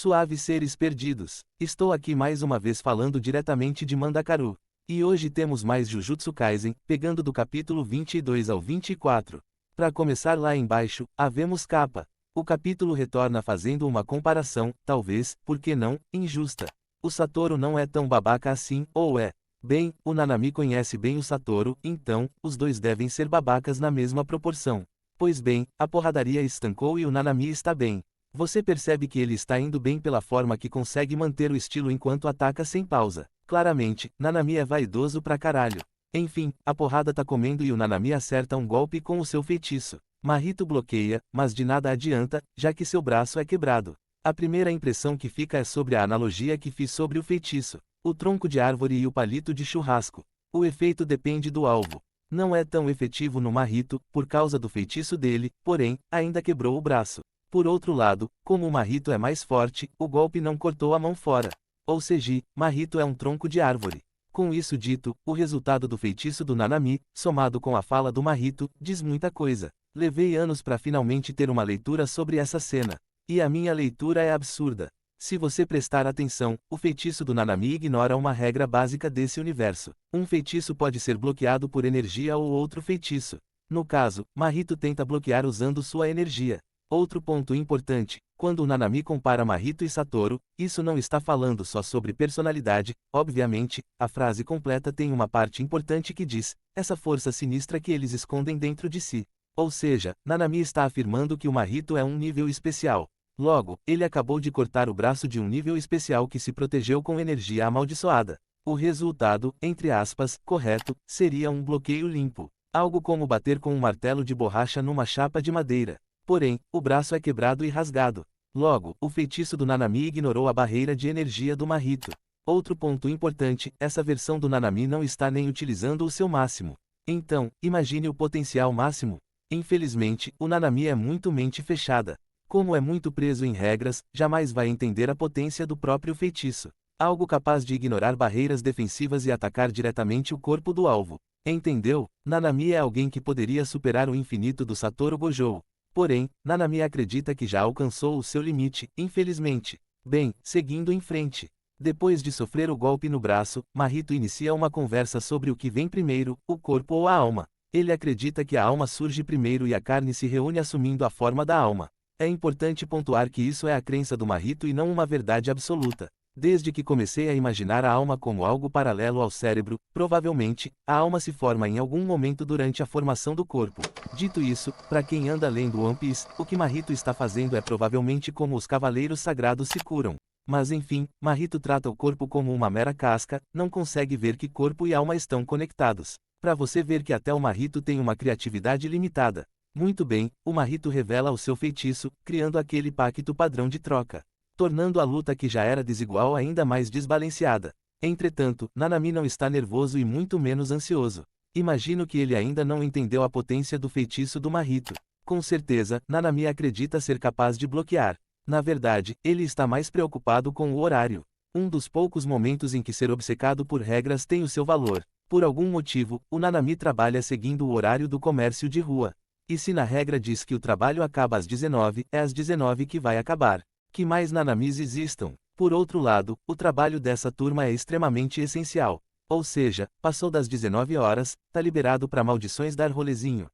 Suaves seres perdidos, estou aqui mais uma vez falando diretamente de Mandakaru. E hoje temos mais Jujutsu Kaisen, pegando do capítulo 22 ao 24. Para começar lá embaixo, havemos Kappa. O capítulo retorna fazendo uma comparação, talvez, por que não, injusta. O Satoru não é tão babaca assim, ou é? Bem, o Nanami conhece bem o Satoru, então, os dois devem ser babacas na mesma proporção. Pois bem, a porradaria estancou e o Nanami está bem. Você percebe que ele está indo bem pela forma que consegue manter o estilo enquanto ataca sem pausa. Claramente, Nanami é vaidoso pra caralho. Enfim, a porrada tá comendo e o Nanami acerta um golpe com o seu feitiço. Mahito bloqueia, mas de nada adianta, já que seu braço é quebrado. A primeira impressão que fica é sobre a analogia que fiz sobre o feitiço. O tronco de árvore e o palito de churrasco. O efeito depende do alvo. Não é tão efetivo no Mahito, por causa do feitiço dele, porém, ainda quebrou o braço. Por outro lado, como o Mahito é mais forte, o golpe não cortou a mão fora. Ou seja, Mahito é um tronco de árvore. Com isso dito, o resultado do feitiço do Nanami, somado com a fala do Mahito, diz muita coisa. Levei anos para finalmente ter uma leitura sobre essa cena. E a minha leitura é absurda. Se você prestar atenção, o feitiço do Nanami ignora uma regra básica desse universo. Um feitiço pode ser bloqueado por energia ou outro feitiço. No caso, Mahito tenta bloquear usando sua energia. Outro ponto importante, quando o Nanami compara Mahito e Satoru, isso não está falando só sobre personalidade, obviamente, a frase completa tem uma parte importante que diz, essa força sinistra que eles escondem dentro de si. Ou seja, Nanami está afirmando que o Mahito é um nível especial. Logo, ele acabou de cortar o braço de um nível especial que se protegeu com energia amaldiçoada. O resultado, entre aspas, correto, seria um bloqueio limpo. Algo como bater com um martelo de borracha numa chapa de madeira. Porém, o braço é quebrado e rasgado. Logo, o feitiço do Nanami ignorou a barreira de energia do Mahito. Outro ponto importante, essa versão do Nanami não está nem utilizando o seu máximo. Então, imagine o potencial máximo. Infelizmente, o Nanami é muito mente fechada. Como é muito preso em regras, jamais vai entender a potência do próprio feitiço. Algo capaz de ignorar barreiras defensivas e atacar diretamente o corpo do alvo. Entendeu? Nanami é alguém que poderia superar o infinito do Satoru Gojo. Porém, Nanami acredita que já alcançou o seu limite, infelizmente. Bem, seguindo em frente. Depois de sofrer o golpe no braço, Mahito inicia uma conversa sobre o que vem primeiro, o corpo ou a alma. Ele acredita que a alma surge primeiro e a carne se reúne assumindo a forma da alma. É importante pontuar que isso é a crença do Mahito e não uma verdade absoluta. Desde que comecei a imaginar a alma como algo paralelo ao cérebro, provavelmente, a alma se forma em algum momento durante a formação do corpo. Dito isso, para quem anda lendo One Piece, o que Mahito está fazendo é provavelmente como os cavaleiros sagrados se curam. Mas enfim, Mahito trata o corpo como uma mera casca, não consegue ver que corpo e alma estão conectados. Para você ver que até o Mahito tem uma criatividade limitada. Muito bem, o Mahito revela o seu feitiço, criando aquele pacto padrão de troca, tornando a luta que já era desigual ainda mais desbalanceada. Entretanto, Nanami não está nervoso e muito menos ansioso. Imagino que ele ainda não entendeu a potência do feitiço do Mahito. Com certeza, Nanami acredita ser capaz de bloquear. Na verdade, ele está mais preocupado com o horário. Um dos poucos momentos em que ser obcecado por regras tem o seu valor. Por algum motivo, o Nanami trabalha seguindo o horário do comércio de rua. E se na regra diz que o trabalho acaba às 19, é às 19 que vai acabar. Que mais Nanamis existam? Por outro lado, o trabalho dessa turma é extremamente essencial. Ou seja, passou das 19 horas, tá liberado para maldições dar rolezinho.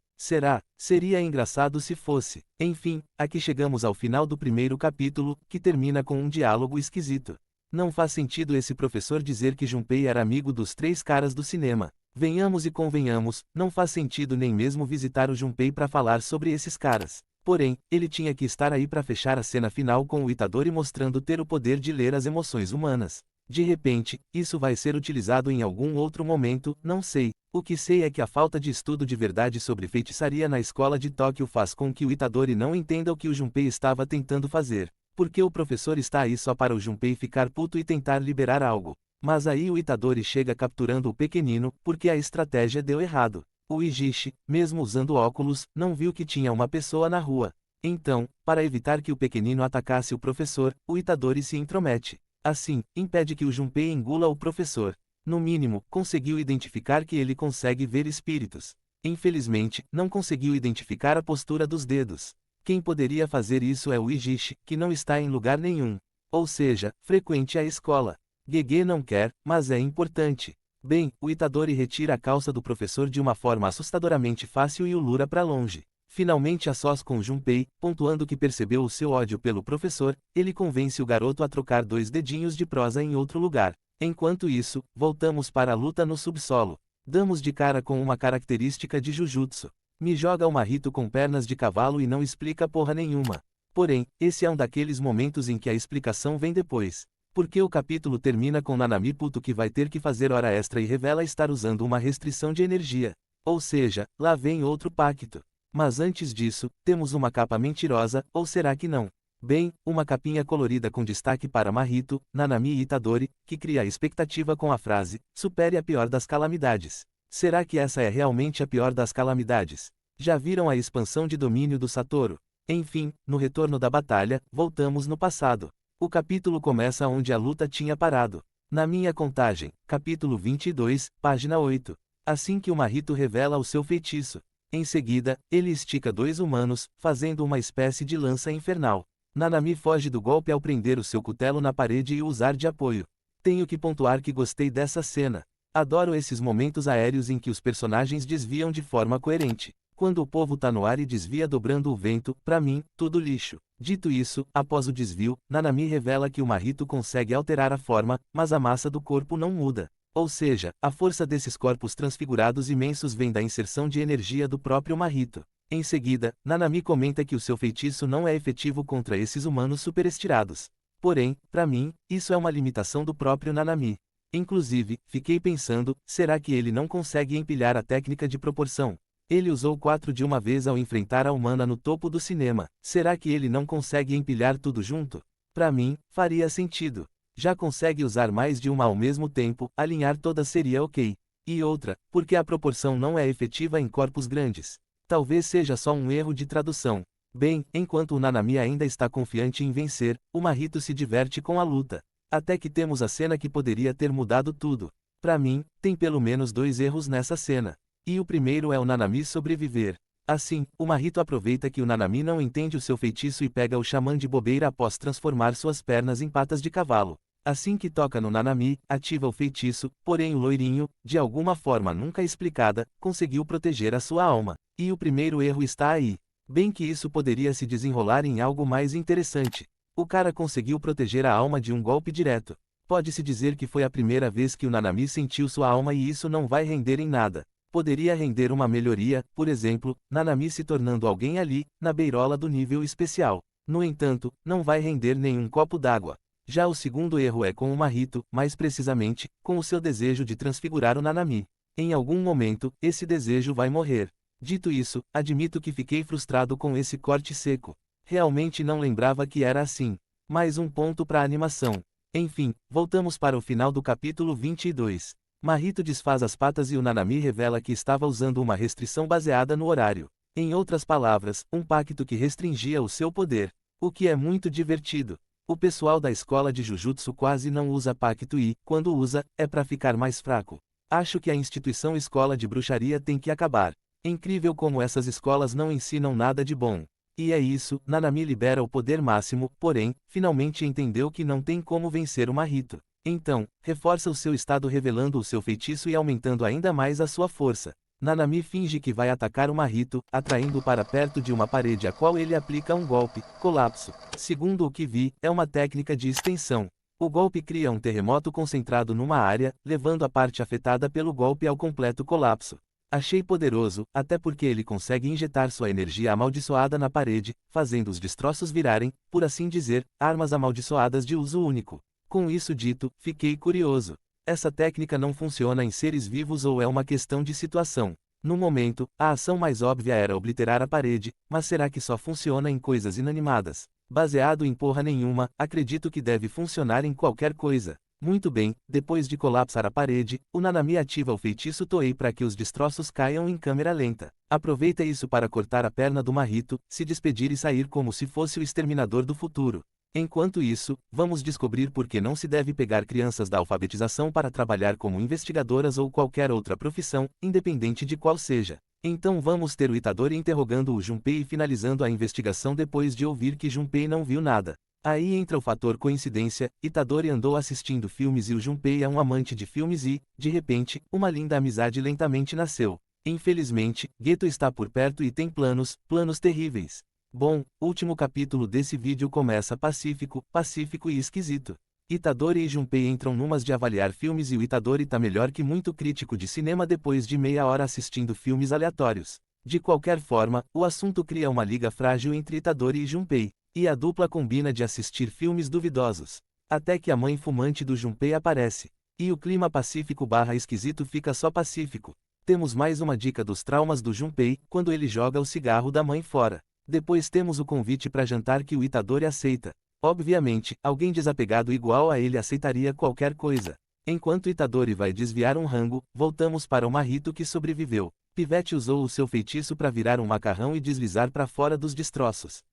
Seria engraçado se fosse. Enfim, aqui chegamos ao final do primeiro capítulo, que termina com um diálogo esquisito. Não faz sentido esse professor dizer que Junpei era amigo dos três caras do cinema. Venhamos e convenhamos, não faz sentido nem mesmo visitar o Junpei para falar sobre esses caras. Porém, ele tinha que estar aí para fechar a cena final com o Itadori mostrando ter o poder de ler as emoções humanas. De repente, isso vai ser utilizado em algum outro momento, não sei. O que sei é que a falta de estudo de verdade sobre feitiçaria na escola de Tóquio faz com que o Itadori não entenda o que o Junpei estava tentando fazer. Porque o professor está aí só para o Junpei ficar puto e tentar liberar algo. Mas aí o Itadori chega capturando o pequenino, porque a estratégia deu errado. O Ijishi, mesmo usando óculos, não viu que tinha uma pessoa na rua. Então, para evitar que o pequenino atacasse o professor, o Itadori se intromete. Assim, impede que o Junpei engula o professor. No mínimo, conseguiu identificar que ele consegue ver espíritos. Infelizmente, não conseguiu identificar a postura dos dedos. Quem poderia fazer isso é o Ijishi, que não está em lugar nenhum. Ou seja, frequente a escola. Gege não quer, mas é importante. Bem, o Itadori retira a calça do professor de uma forma assustadoramente fácil e o lura para longe. Finalmente a sós com Junpei, pontuando que percebeu o seu ódio pelo professor, ele convence o garoto a trocar 2 dedinhos de prosa em outro lugar. Enquanto isso, voltamos para a luta no subsolo. Damos de cara com uma característica de Jujutsu. Me joga o Mahito com pernas de cavalo e não explica porra nenhuma. Porém, esse é um daqueles momentos em que a explicação vem depois. Porque o capítulo termina com Nanami puto que vai ter que fazer hora extra e revela estar usando uma restrição de energia. Ou seja, lá vem outro pacto. Mas antes disso, temos uma capa mentirosa, ou será que não? Bem, uma capinha colorida com destaque para Mahito, Nanami e Itadori, que cria a expectativa com a frase, supere a pior das calamidades. Será que essa é realmente a pior das calamidades? Já viram a expansão de domínio do Satoru? Enfim, no retorno da batalha, voltamos no passado. O capítulo começa onde a luta tinha parado. Na minha contagem, capítulo 22, página 8. Assim que o Mahito revela o seu feitiço. Em seguida, ele estica 2 humanos, fazendo uma espécie de lança infernal. Nanami foge do golpe ao prender o seu cutelo na parede e o usar de apoio. Tenho que pontuar que gostei dessa cena. Adoro esses momentos aéreos em que os personagens desviam de forma coerente. Quando o povo tá no ar e desvia dobrando o vento, pra mim, tudo lixo. Dito isso, após o desvio, Nanami revela que o Mahito consegue alterar a forma, mas a massa do corpo não muda. Ou seja, a força desses corpos transfigurados imensos vem da inserção de energia do próprio Mahito. Em seguida, Nanami comenta que o seu feitiço não é efetivo contra esses humanos superestirados. Porém, pra mim, isso é uma limitação do próprio Nanami. Inclusive, fiquei pensando, será que ele não consegue empilhar a técnica de proporção? Ele usou 4 de uma vez ao enfrentar a humana no topo do cinema. Será que ele não consegue empilhar tudo junto? Pra mim, faria sentido. Já consegue usar mais de uma ao mesmo tempo, alinhar todas seria ok. E outra, porque a proporção não é efetiva em corpos grandes. Talvez seja só um erro de tradução. Bem, enquanto o Nanami ainda está confiante em vencer, o Mahito se diverte com a luta. Até que temos a cena que poderia ter mudado tudo. Pra mim, tem pelo menos 2 erros nessa cena. E o primeiro é o Nanami sobreviver. Assim, o Mahito aproveita que o Nanami não entende o seu feitiço e pega o xamã de bobeira após transformar suas pernas em patas de cavalo. Assim que toca no Nanami, ativa o feitiço, porém o loirinho, de alguma forma nunca explicada, conseguiu proteger a sua alma. E o primeiro erro está aí. Bem que isso poderia se desenrolar em algo mais interessante. O cara conseguiu proteger a alma de um golpe direto. Pode-se dizer que foi a primeira vez que o Nanami sentiu sua alma e isso não vai render em nada. Poderia render uma melhoria, por exemplo, Nanami se tornando alguém ali, na beirola do nível especial. No entanto, não vai render nenhum copo d'água. Já o segundo erro é com o Mahito, mais precisamente, com o seu desejo de transfigurar o Nanami. Em algum momento, esse desejo vai morrer. Dito isso, admito que fiquei frustrado com esse corte seco. Realmente não lembrava que era assim. Mais um ponto para a animação. Enfim, voltamos para o final do capítulo 22. Mahito desfaz as patas e o Nanami revela que estava usando uma restrição baseada no horário. Em outras palavras, um pacto que restringia o seu poder. O que é muito divertido. O pessoal da escola de Jujutsu quase não usa pacto e, quando usa, é para ficar mais fraco. Acho que a instituição escola de bruxaria tem que acabar. Incrível como essas escolas não ensinam nada de bom. E é isso, Nanami libera o poder máximo, porém, finalmente entendeu que não tem como vencer o Mahito. Então, reforça o seu estado revelando o seu feitiço e aumentando ainda mais a sua força. Nanami finge que vai atacar o Mahito, atraindo-o para perto de uma parede a qual ele aplica um golpe, colapso. Segundo o que vi, é uma técnica de extensão. O golpe cria um terremoto concentrado numa área, levando a parte afetada pelo golpe ao completo colapso. Achei poderoso, até porque ele consegue injetar sua energia amaldiçoada na parede, fazendo os destroços virarem, por assim dizer, armas amaldiçoadas de uso único. Com isso dito, fiquei curioso. Essa técnica não funciona em seres vivos ou é uma questão de situação? No momento, a ação mais óbvia era obliterar a parede, mas será que só funciona em coisas inanimadas? Baseado em porra nenhuma, acredito que deve funcionar em qualquer coisa. Muito bem, depois de colapsar a parede, o Nanami ativa o feitiço Toei para que os destroços caiam em câmera lenta. Aproveita isso para cortar a perna do Mahito, se despedir e sair como se fosse o exterminador do futuro. Enquanto isso, vamos descobrir por que não se deve pegar crianças da alfabetização para trabalhar como investigadoras ou qualquer outra profissão, independente de qual seja. Então vamos ter o Itadori interrogando o Junpei e finalizando a investigação depois de ouvir que Junpei não viu nada. Aí entra o fator coincidência, Itadori andou assistindo filmes e o Junpei é um amante de filmes e, de repente, uma linda amizade lentamente nasceu. Infelizmente, Geto está por perto e tem planos terríveis. Bom, último capítulo desse vídeo começa pacífico e esquisito. Itadori e Junpei entram numas de avaliar filmes e o Itadori tá melhor que muito crítico de cinema depois de meia hora assistindo filmes aleatórios. De qualquer forma, o assunto cria uma liga frágil entre Itadori e Junpei, e a dupla combina de assistir filmes duvidosos. Até que a mãe fumante do Junpei aparece. E o clima pacífico/esquisito fica só pacífico. Temos mais uma dica dos traumas do Junpei, quando ele joga o cigarro da mãe fora. Depois temos o convite para jantar que o Itadori aceita. Obviamente, alguém desapegado igual a ele aceitaria qualquer coisa. Enquanto Itadori vai desviar um rango, voltamos para o Mahito que sobreviveu. Pivete usou o seu feitiço para virar um macarrão e deslizar para fora dos destroços.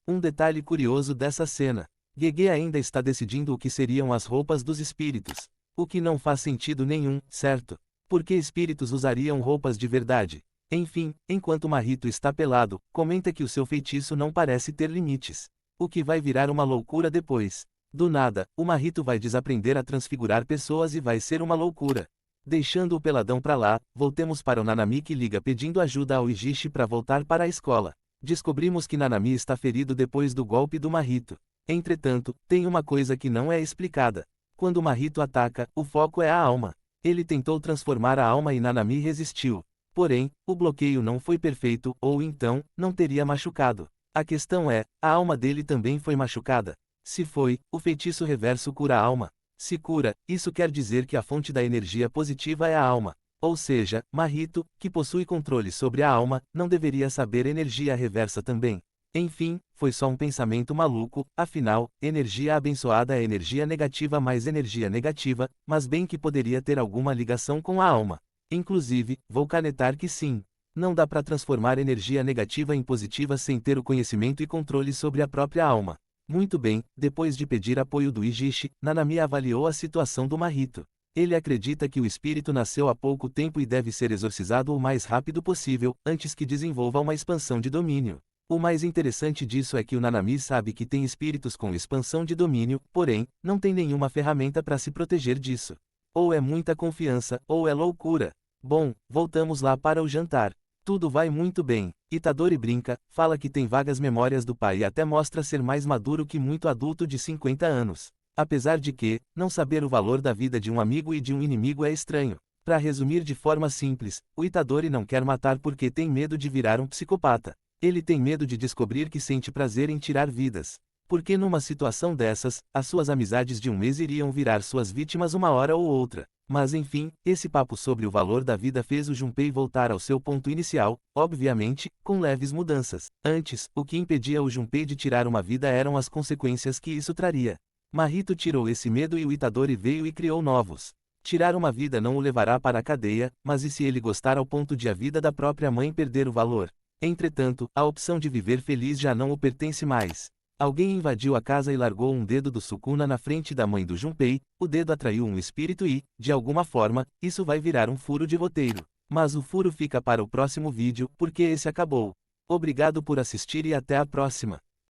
Um detalhe curioso dessa cena. Gege ainda está decidindo o que seriam as roupas dos espíritos. O que não faz sentido nenhum, certo? Porque espíritos usariam roupas de verdade? Enfim, enquanto Mahito está pelado, comenta que o seu feitiço não parece ter limites. O que vai virar uma loucura depois. Do nada, o Mahito vai desaprender a transfigurar pessoas e vai ser uma loucura. Deixando o peladão pra lá, voltemos para o Nanami que liga pedindo ajuda ao Ijishi para voltar para a escola. Descobrimos que Nanami está ferido depois do golpe do Mahito. Entretanto, tem uma coisa que não é explicada. Quando o Mahito ataca, o foco é a alma. Ele tentou transformar a alma e Nanami resistiu. Porém, o bloqueio não foi perfeito, ou então, não teria machucado. A questão é, a alma dele também foi machucada? Se foi, o feitiço reverso cura a alma. Se cura, isso quer dizer que a fonte da energia positiva é a alma. Ou seja, Mahito, que possui controle sobre a alma, não deveria saber energia reversa também. Enfim, foi só um pensamento maluco, afinal, energia abençoada é energia negativa mais energia negativa, mas bem que poderia ter alguma ligação com a alma. Inclusive, vou canetar que sim. Não dá para transformar energia negativa em positiva sem ter o conhecimento e controle sobre a própria alma. Muito bem, depois de pedir apoio do Ijishi, Nanami avaliou a situação do Mahito. Ele acredita que o espírito nasceu há pouco tempo e deve ser exorcizado o mais rápido possível, antes que desenvolva uma expansão de domínio. O mais interessante disso é que o Nanami sabe que tem espíritos com expansão de domínio, porém, não tem nenhuma ferramenta para se proteger disso. Ou é muita confiança, ou é loucura. Bom, voltamos lá para o jantar. Tudo vai muito bem. Itadori brinca, fala que tem vagas memórias do pai e até mostra ser mais maduro que muito adulto de 50 anos. Apesar de que, não saber o valor da vida de um amigo e de um inimigo é estranho. Para resumir de forma simples, o Itadori não quer matar porque tem medo de virar um psicopata. Ele tem medo de descobrir que sente prazer em tirar vidas. Porque numa situação dessas, as suas amizades de um mês iriam virar suas vítimas uma hora ou outra. Mas enfim, esse papo sobre o valor da vida fez o Junpei voltar ao seu ponto inicial, obviamente, com leves mudanças. Antes, o que impedia o Junpei de tirar uma vida eram as consequências que isso traria. Mahito tirou esse medo e o Itadori veio e criou novos. Tirar uma vida não o levará para a cadeia, mas e se ele gostar ao ponto de a vida da própria mãe perder o valor? Entretanto, a opção de viver feliz já não o pertence mais. Alguém invadiu a casa e largou um dedo do Sukuna na frente da mãe do Junpei, o dedo atraiu um espírito e, de alguma forma, isso vai virar um furo de roteiro. Mas o furo fica para o próximo vídeo, porque esse acabou. Obrigado por assistir e até a próxima.